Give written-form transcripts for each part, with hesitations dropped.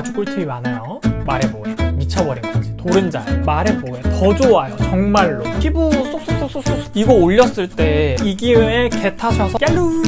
아주 꿀팁이 많아요. 말해 뭐해, 미쳐버린 거지. 도른자예요. 말해 뭐해, 더 좋아요. 정말로 피부 쏙쏙쏙쏙쏙 이거 올렸을 때 이 기회에 개 타셔서 꺄루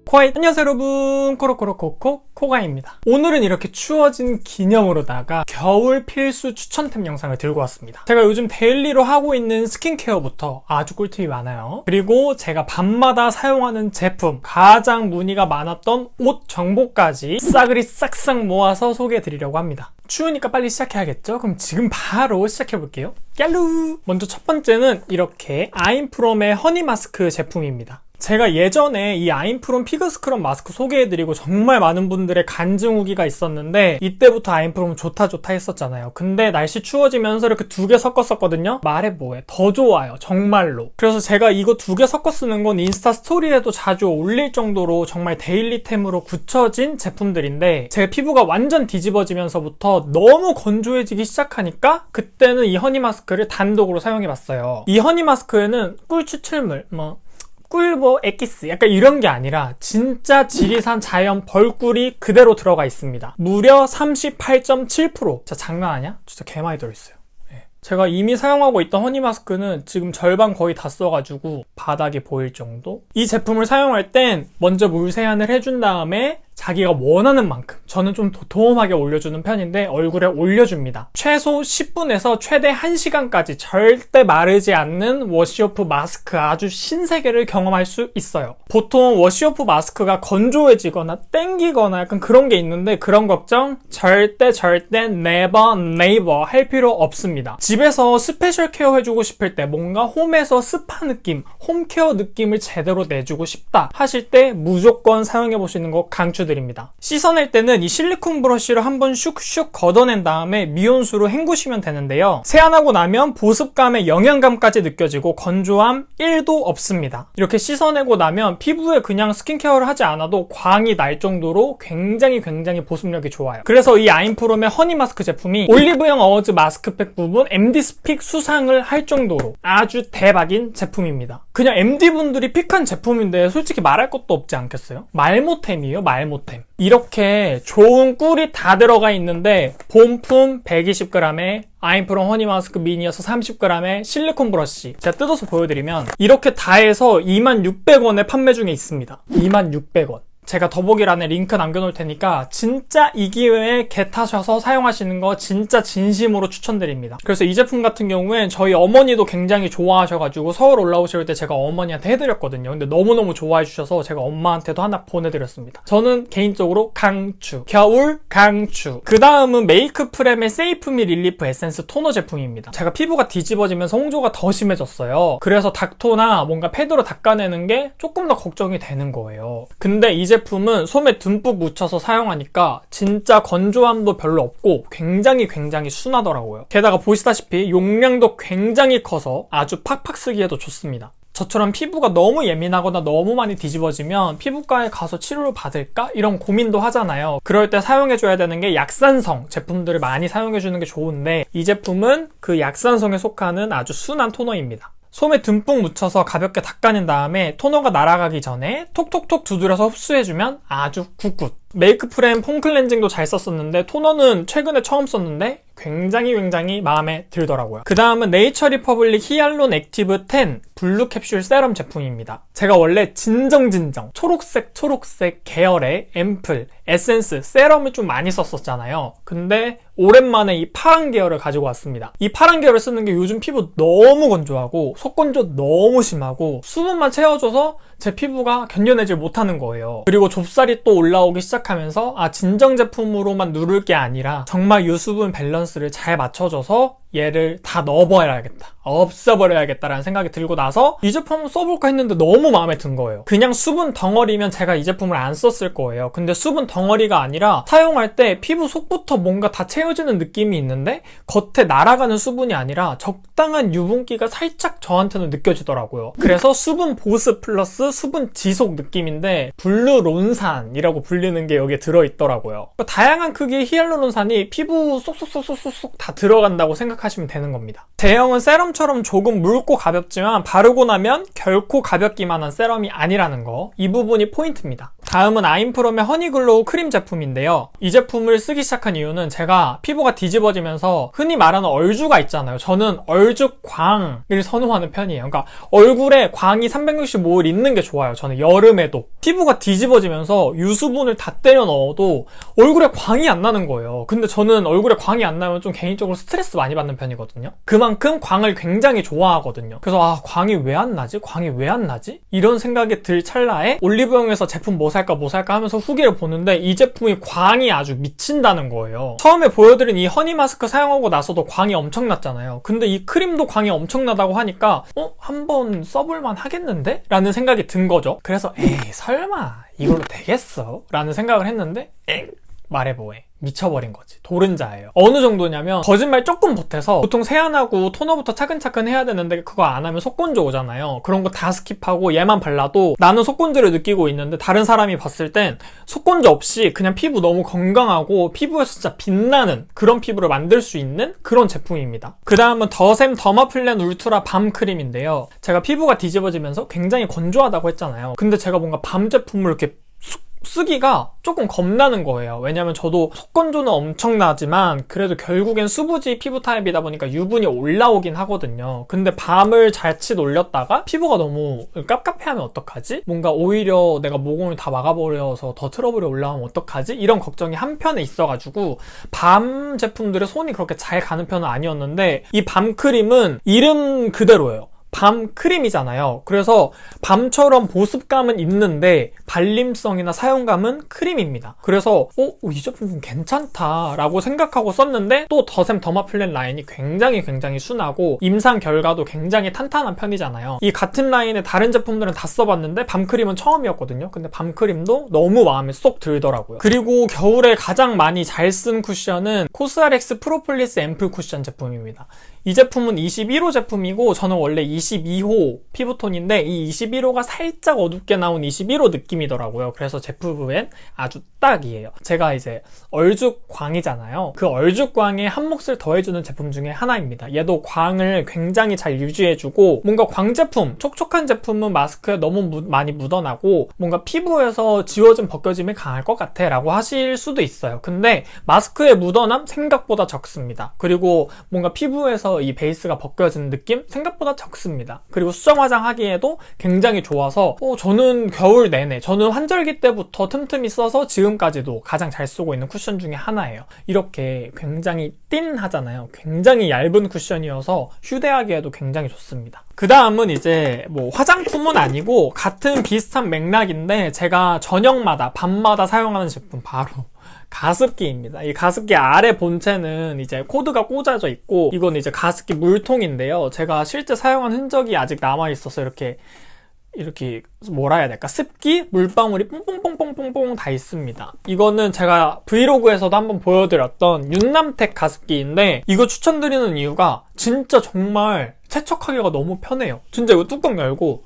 코아이. 안녕하세요 여러분, 코로코로코코 코가입니다. 오늘은 이렇게 추워진 기념으로다가 겨울 필수 추천템 영상을 들고 왔습니다. 제가 요즘 데일리로 하고 있는 스킨케어부터 아주 꿀팁이 많아요. 그리고 제가 밤마다 사용하는 제품, 가장 문의가 많았던 옷 정보까지 싸그리 싹싹 모아서 소개해 드리려고 합니다. 추우니까 빨리 시작해야겠죠? 그럼 지금 바로 시작해볼게요. 꺄루! 먼저 첫 번째는 이렇게 아임프롬의 허니 마스크 제품입니다. 제가 예전에 이 아임프롬 피그 스크럽 마스크 소개해드리고 정말 많은 분들의 간증 후기가 있었는데 이때부터 아임프롬 좋다 했었잖아요. 근데 날씨 추워지면서 이렇게 두 개 섞었었거든요. 말해 뭐해, 더 좋아요. 정말로. 그래서 제가 이거 두 개 섞어 쓰는 건 인스타 스토리에도 자주 올릴 정도로 정말 데일리템으로 굳혀진 제품들인데 제 피부가 완전 뒤집어지면서부터 너무 건조해지기 시작하니까 그때는 이 허니 마스크를 단독으로 사용해봤어요. 이 허니 마스크에는 꿀 추출물, 꿀 엑기스 약간 이런 게 아니라 진짜 지리산 자연 벌꿀이 그대로 들어가 있습니다. 무려 38.7%. 진짜 장난 아니야? 진짜 개 많이 들어있어요. 제가 이미 사용하고 있던 허니 마스크는 지금 절반 거의 다 써가지고 바닥이 보일 정도? 이 제품을 사용할 땐 먼저 물 세안을 해준 다음에 자기가 원하는 만큼, 저는 좀 도톰하게 올려주는 편인데 얼굴에 올려줍니다. 최소 10분에서 최대 1시간까지 절대 마르지 않는 워시오프 마스크, 아주 신세계를 경험할 수 있어요. 보통 워시오프 마스크가 건조해지거나 땡기거나 약간 그런 게 있는데 그런 걱정 절대 never 할 필요 없습니다. 집에서 스페셜 케어 해주고 싶을 때, 뭔가 홈에서 스파 느낌, 홈케어 느낌을 제대로 내주고 싶다 하실 때 무조건 사용해 보시는 거 강추드립니다. 씻어낼 때는 이 실리콘 브러쉬로 한번 슉슉 걷어낸 다음에 미온수로 헹구시면 되는데요. 세안하고 나면 보습감의 영양감까지 느껴지고 건조함 1도 없습니다. 이렇게 씻어내고 나면 피부에 그냥 스킨케어를 하지 않아도 광이 날 정도로 굉장히 보습력이 좋아요. 그래서 이 아임프롬의 허니 마스크 제품이 올리브영 어워즈 마스크팩 부분 MD 스픽 수상을 할 정도로 아주 대박인 제품입니다. 그냥 MD분들이 픽한 제품인데 솔직히 말할 것도 없지 않겠어요? 말모템이에요, 말모템. 이렇게 좋은 꿀이 다 들어가 있는데 본품 120g에 아임프롬 허니 마스크 미니어서 30g에 실리콘 브러쉬, 제가 뜯어서 보여드리면 이렇게 다 해서 26,000원에 판매 중에 있습니다. 26,000원. 제가 더보기란에 링크 남겨놓을 테니까 진짜 이 기회에 개 타셔서 사용하시는 거 진짜 진심으로 추천드립니다. 그래서 이 제품 같은 경우엔 저희 어머니도 굉장히 좋아하셔가지고 서울 올라오실 때 제가 어머니한테 해드렸거든요. 근데 너무너무 좋아해 주셔서 제가 엄마한테도 하나 보내드렸습니다. 저는 개인적으로 강추, 겨울 강추. 그 다음은 메이크프렘의 세이프미 릴리프 에센스 토너 제품입니다. 제가 피부가 뒤집어지면서 홍조가 더 심해졌어요. 그래서 닥토나 뭔가 패드로 닦아내는 게 조금 더 걱정이 되는 거예요. 근데 이 제품은 솜에 듬뿍 묻혀서 사용하니까 진짜 건조함도 별로 없고 굉장히 순하더라고요. 게다가 보시다시피 용량도 굉장히 커서 아주 팍팍 쓰기에도 좋습니다. 저처럼 피부가 너무 예민하거나 너무 많이 뒤집어지면 피부과에 가서 치료를 받을까? 이런 고민도 하잖아요. 그럴 때 사용해줘야 되는 게 약산성 제품들을 많이 사용해주는 게 좋은데 이 제품은 그 약산성에 속하는 아주 순한 토너입니다. 솜에 듬뿍 묻혀서 가볍게 닦아낸 다음에 토너가 날아가기 전에 톡톡톡 두드려서 흡수해주면 아주 굿굿. 메이크프렘 폼 클렌징도 잘 썼었는데 토너는 최근에 처음 썼는데 굉장히 마음에 들더라고요. 그 다음은 네이처 리퍼블릭 히알론 액티브 10 블루 캡슐 세럼 제품입니다. 제가 원래 진정 초록색 계열의 앰플, 에센스, 세럼을 좀 많이 썼었잖아요. 근데 오랜만에 이 파란 계열을 가지고 왔습니다. 이 파란 계열을 쓰는 게 요즘 피부 너무 건조하고 속건조 너무 심하고 수분만 채워줘서 제 피부가 견뎌내질 못하는 거예요. 그리고 좁쌀이 또 올라오기 시작하면서 진정 제품으로만 누를 게 아니라 정말 유수분 밸런스를 잘 맞춰줘서 얘를 다 넣어버려야겠다, 없애버려야겠다라는 생각이 들고 나서 이 제품을 써볼까 했는데 너무 마음에 든 거예요. 그냥 수분 덩어리면 제가 이 제품을 안 썼을 거예요. 근데 수분 덩어리가 아니라 사용할 때 피부 속부터 뭔가 다 채워지는 느낌이 있는데 겉에 날아가는 수분이 아니라 적당한 유분기가 살짝 저한테는 느껴지더라고요. 그래서 수분 보습 플러스 수분 지속 느낌인데 블루론산이라고 불리는 게 여기에 들어있더라고요. 다양한 크기의 히알루론산이 피부 쏙쏙 다 들어간다고 생각하시면 되는 겁니다. 제형은 세럼처럼 조금 묽고 가볍지만 바르고 나면 결코 가볍기만 한 세럼이 아니라는 거, 이 부분이 포인트입니다. 다음은 아임프롬의 허니글로우 크림 제품인데요. 이 제품을 쓰기 시작한 이유는 제가 피부가 뒤집어지면서 흔히 말하는 얼주가 있잖아요. 저는 얼죽광을 선호하는 편이에요. 그러니까 얼굴에 광이 365일 있는 게 좋아요. 저는 여름에도. 피부가 뒤집어지면서 유수분을 다 때려 넣어도 얼굴에 광이 안 나는 거예요. 근데 저는 얼굴에 광이 안 나면 좀 개인적으로 스트레스 많이 받는 편이거든요. 그만큼 광을 굉장히 좋아하거든요. 그래서 광이 왜 안 나지? 광이 왜 안 나지? 이런 생각이 들 찰나에 올리브영에서 제품 뭐 살까 하면서 후기를 보는데 이 제품이 광이 아주 미친다는 거예요. 처음에 보여드린 이 허니 마스크 사용하고 나서도 광이 엄청났잖아요. 근데 이 크림도 광이 엄청나다고 하니까 한번 써볼만 하겠는데? 라는 생각이 든 거죠. 그래서 에이 설마 이걸로 되겠어? 라는 생각을 했는데 말해 뭐해. 미쳐버린 거지. 도른자예요. 어느 정도냐면 거짓말 조금 보태서 보통 세안하고 토너부터 차근차근 해야 되는데 그거 안 하면 속건조 오잖아요. 그런 거 다 스킵하고 얘만 발라도 나는 속건조를 느끼고 있는데 다른 사람이 봤을 땐 속건조 없이 그냥 피부 너무 건강하고 피부에서 진짜 빛나는 그런 피부를 만들 수 있는 그런 제품입니다. 그 다음은 더샘 더마플랜 울트라 밤 크림인데요. 제가 피부가 뒤집어지면서 굉장히 건조하다고 했잖아요. 근데 제가 뭔가 밤 제품을 이렇게 쓰기가 조금 겁나는 거예요. 왜냐면 저도 속건조는 엄청나지만 그래도 결국엔 수부지 피부 타입이다 보니까 유분이 올라오긴 하거든요. 근데 밤을 자칫 올렸다가 피부가 너무 깝깝해하면 어떡하지? 뭔가 오히려 내가 모공을 다 막아버려서 더 트러블이 올라오면 어떡하지? 이런 걱정이 한편에 있어가지고 밤 제품들의 손이 그렇게 잘 가는 편은 아니었는데 이 밤 크림은 이름 그대로예요. 밤 크림이잖아요. 그래서 밤처럼 보습감은 있는데 발림성이나 사용감은 크림입니다. 그래서 이 제품 좀 괜찮다 라고 생각하고 썼는데 또 더샘 더마플랜 라인이 굉장히 순하고 임상 결과도 굉장히 탄탄한 편이잖아요. 이 같은 라인의 다른 제품들은 다 써봤는데 밤크림은 처음이었거든요. 근데 밤크림도 너무 마음에 쏙 들더라고요. 그리고 겨울에 가장 많이 잘 쓴 쿠션은 코스알엑스 프로폴리스 앰플 쿠션 제품입니다. 이 제품은 21호 제품이고 저는 원래 22호 피부톤인데 이 21호가 살짝 어둡게 나온 21호 느낌이더라고요. 그래서 제 피부엔 아주 딱이에요. 제가 이제 얼죽광이잖아요. 그 얼죽광에 한 몫을 더해주는 제품 중에 하나입니다. 얘도 광을 굉장히 잘 유지해주고 뭔가 광 제품, 촉촉한 제품은 마스크에 너무 많이 묻어나고 뭔가 피부에서 지워진 벗겨짐이 강할 것 같아 라고 하실 수도 있어요. 근데 마스크의 묻어남 생각보다 적습니다. 그리고 뭔가 피부에서 이 베이스가 벗겨지는 느낌 생각보다 적습니다. 그리고 수정 화장하기에도 굉장히 좋아서 저는 겨울 내내 저는 환절기 때부터 틈틈이 써서 지금까지도 가장 잘 쓰고 있는 쿠션 중에 하나예요. 이렇게 굉장히 띵하잖아요. 굉장히 얇은 쿠션이어서 휴대하기에도 굉장히 좋습니다. 그 다음은 이제 뭐 화장품은 아니고 같은 비슷한 맥락인데 제가 저녁마다 밤마다 사용하는 제품 바로 가습기입니다. 이 가습기 아래 본체는 이제 코드가 꽂아져 있고 이건 이제 가습기 물통인데요. 제가 실제 사용한 흔적이 아직 남아있어서 이렇게 뭐라 해야 될까? 습기? 물방울이 뽕뽕뽕뽕뽕뽕 다 있습니다. 이거는 제가 브이로그에서도 한번 보여드렸던 윤남텍 가습기인데 이거 추천드리는 이유가 진짜 정말 세척하기가 너무 편해요. 진짜 이거 뚜껑 열고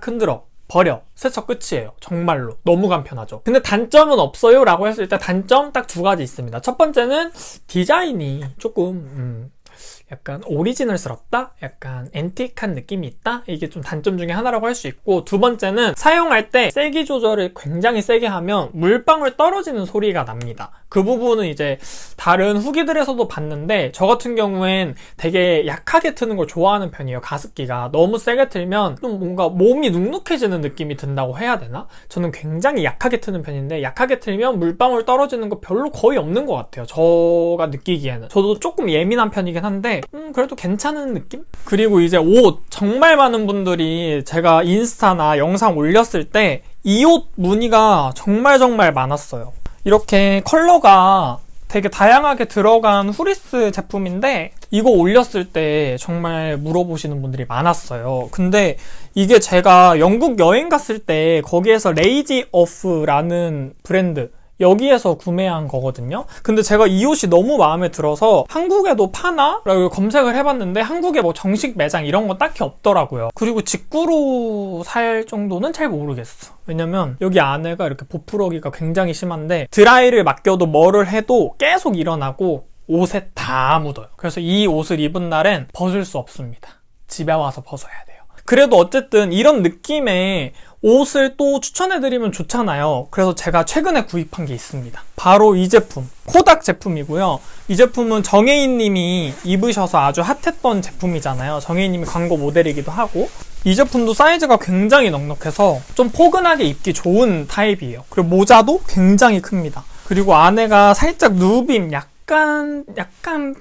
흔들어 버려. 세척 끝이에요. 정말로. 너무 간편하죠. 근데 단점은 없어요? 라고 했을 때 단점 딱 두 가지 있습니다. 첫 번째는 디자인이 조금 약간 오리지널스럽다? 약간 앤틱한 느낌이 있다? 이게 좀 단점 중에 하나라고 할 수 있고 두 번째는 사용할 때 세기 조절을 굉장히 세게 하면 물방울 떨어지는 소리가 납니다. 그 부분은 이제 다른 후기들에서도 봤는데 저 같은 경우엔 되게 약하게 트는 걸 좋아하는 편이에요. 가습기가 너무 세게 틀면 좀 뭔가 몸이 눅눅해지는 느낌이 든다고 해야 되나? 저는 굉장히 약하게 트는 편인데 약하게 틀면 물방울 떨어지는 거 별로 거의 없는 것 같아요. 제가 느끼기에는. 저도 조금 예민한 편이긴 한데 그래도 괜찮은 느낌? 그리고 이제 옷 정말 많은 분들이 제가 인스타나 영상 올렸을 때 이 옷 문의가 정말 많았어요. 이렇게 컬러가 되게 다양하게 들어간 후리스 제품인데 이거 올렸을 때 정말 물어보시는 분들이 많았어요. 근데 이게 제가 영국 여행 갔을 때 거기에서 레이지 오프라는 브랜드 여기에서 구매한 거거든요. 근데 제가 이 옷이 너무 마음에 들어서 한국에도 파나? 라고 검색을 해봤는데 한국에 뭐 정식 매장 이런 거 딱히 없더라고요. 그리고 직구로 살 정도는 잘 모르겠어. 왜냐면 여기 안에가 이렇게 보풀어기가 굉장히 심한데 드라이를 맡겨도 뭐를 해도 계속 일어나고 옷에 다 묻어요. 그래서 이 옷을 입은 날엔 벗을 수 없습니다. 집에 와서 벗어야 돼요. 그래도 어쨌든 이런 느낌의 옷을 또 추천해드리면 좋잖아요. 그래서 제가 최근에 구입한 게 있습니다. 바로 이 제품, 코닥 제품이고요. 이 제품은 정혜인님이 입으셔서 아주 핫했던 제품이잖아요. 정혜인님이 광고 모델이기도 하고, 이 제품도 사이즈가 굉장히 넉넉해서 좀 포근하게 입기 좋은 타입이에요. 그리고 모자도 굉장히 큽니다. 그리고 안에가 살짝 누빔, 약간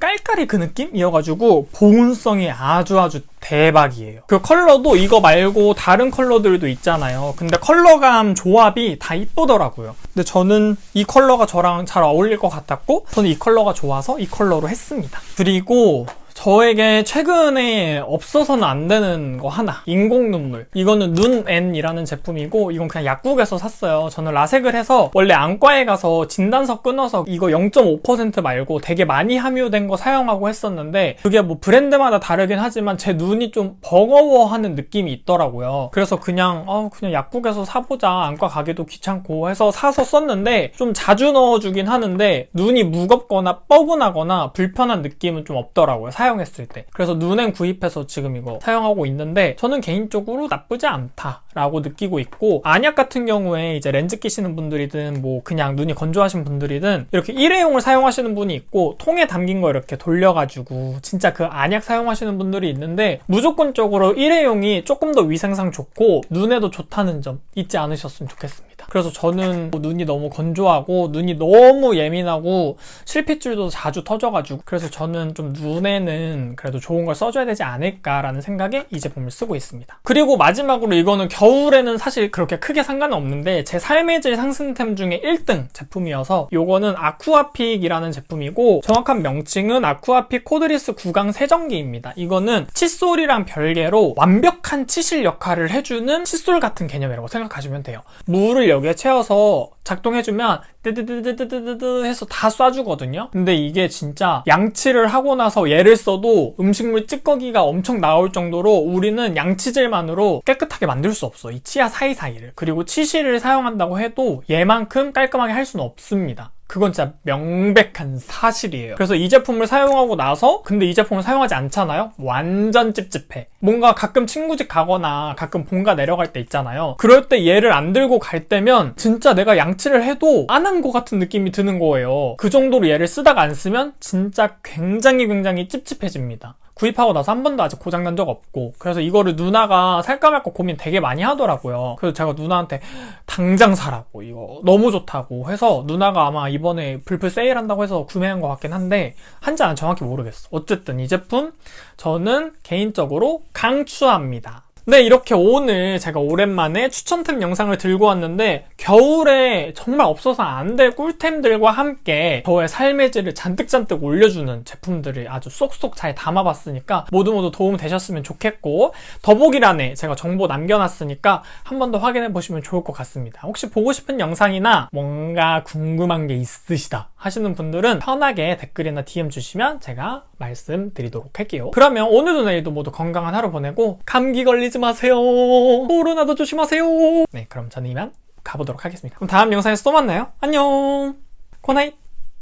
깔깔이 그 느낌이어가지고 보온성이 아주 대박이에요. 그 컬러도 이거 말고 다른 컬러들도 있잖아요. 근데 컬러감 조합이 다 이쁘더라고요. 근데 저는 이 컬러가 저랑 잘 어울릴 것 같았고, 저는 이 컬러가 좋아서 이 컬러로 했습니다. 그리고 저에게 최근에 없어서는 안 되는 거 하나, 인공 눈물. 이거는 눈앤이라는 제품이고, 이건 그냥 약국에서 샀어요. 저는 라섹을 해서 원래 안과에 가서 진단서 끊어서 이거 0.5% 말고 되게 많이 함유된 거 사용하고 했었는데, 그게 뭐 브랜드마다 다르긴 하지만 제 눈이 좀 버거워하는 느낌이 있더라고요. 그래서 그냥 약국에서 사보자, 안과 가기도 귀찮고 해서 사서 썼는데, 좀 자주 넣어주긴 하는데 눈이 무겁거나 뻐근하거나 불편한 느낌은 좀 없더라고요, 사용했을 때. 그래서 눈엔 구입해서 지금 이거 사용하고 있는데, 저는 개인적으로 나쁘지 않다라고 느끼고 있고, 안약 같은 경우에 이제 렌즈 끼시는 분들이든 뭐 그냥 눈이 건조하신 분들이든 이렇게 일회용을 사용하시는 분이 있고, 통에 담긴 거 이렇게 돌려가지고 진짜 그 안약 사용하시는 분들이 있는데, 무조건적으로 일회용이 조금 더 위생상 좋고 눈에도 좋다는 점 잊지 않으셨으면 좋겠습니다. 그래서 저는 눈이 너무 건조하고 눈이 너무 예민하고 실핏줄도 자주 터져가지고, 그래서 저는 좀 눈에는 그래도 좋은 걸 써줘야 되지 않을까라는 생각에 이 제품을 쓰고 있습니다. 그리고 마지막으로 이거는 겨울에는 사실 그렇게 크게 상관은 없는데 제 삶의 질 상승템 중에 1등 제품이어서, 요거는 아쿠아픽이라는 제품이고, 정확한 명칭은 아쿠아픽 코드리스 구강 세정기입니다. 이거는 칫솔이랑 별개로 완벽한 치실 역할을 해주는 칫솔 같은 개념이라고 생각하시면 돼요. 물을 여기에 채워서 작동해주면 뜨드드드드드드 해서 다 쏴주거든요. 근데 이게 진짜 양치를 하고 나서 얘를 써도 음식물 찌꺼기가 엄청 나올 정도로 우리는 양치질만으로 깨끗하게 만들 수 없어, 이 치아 사이사이를. 그리고 치실을 사용한다고 해도 얘만큼 깔끔하게 할 수는 없습니다. 그건 진짜 명백한 사실이에요. 그래서 이 제품을 사용하고 나서, 근데 이 제품을 사용하지 않잖아요? 완전 찝찝해. 뭔가 가끔 친구 집 가거나 가끔 본가 내려갈 때 있잖아요. 그럴 때 얘를 안 들고 갈 때면 진짜 내가 양치를 해도 안 한 것 같은 느낌이 드는 거예요. 그 정도로 얘를 쓰다가 안 쓰면 진짜 굉장히 찝찝해집니다. 구입하고 나서 한 번도 아직 고장난 적 없고, 그래서 이거를 누나가 살까 말까 고민 되게 많이 하더라고요. 그래서 제가 누나한테 당장 사라고, 이거 너무 좋다고 해서, 누나가 아마 이번에 불풀 세일한다고 해서 구매한 것 같긴 한데 한지는 정확히 모르겠어. 어쨌든 이 제품 저는 개인적으로 강추합니다. 네, 이렇게 오늘 제가 오랜만에 추천템 영상을 들고 왔는데, 겨울에 정말 없어서 안 될 꿀템들과 함께 저의 삶의 질을 잔뜩 올려주는 제품들을 아주 쏙쏙 잘 담아봤으니까 모두 도움 되셨으면 좋겠고, 더보기란에 제가 정보 남겨놨으니까 한 번 더 확인해보시면 좋을 것 같습니다. 혹시 보고 싶은 영상이나 뭔가 궁금한 게 있으시다 하시는 분들은 편하게 댓글이나 DM 주시면 제가 말씀드리도록 할게요. 그러면 오늘도 내일도 모두 건강한 하루 보내고 감기 걸리지 마세요. 코로나도 조심하세요. 네, 그럼 저는 이만 가보도록 하겠습니다. 그럼 다음 영상에서 또 만나요. 안녕. 굿나잇.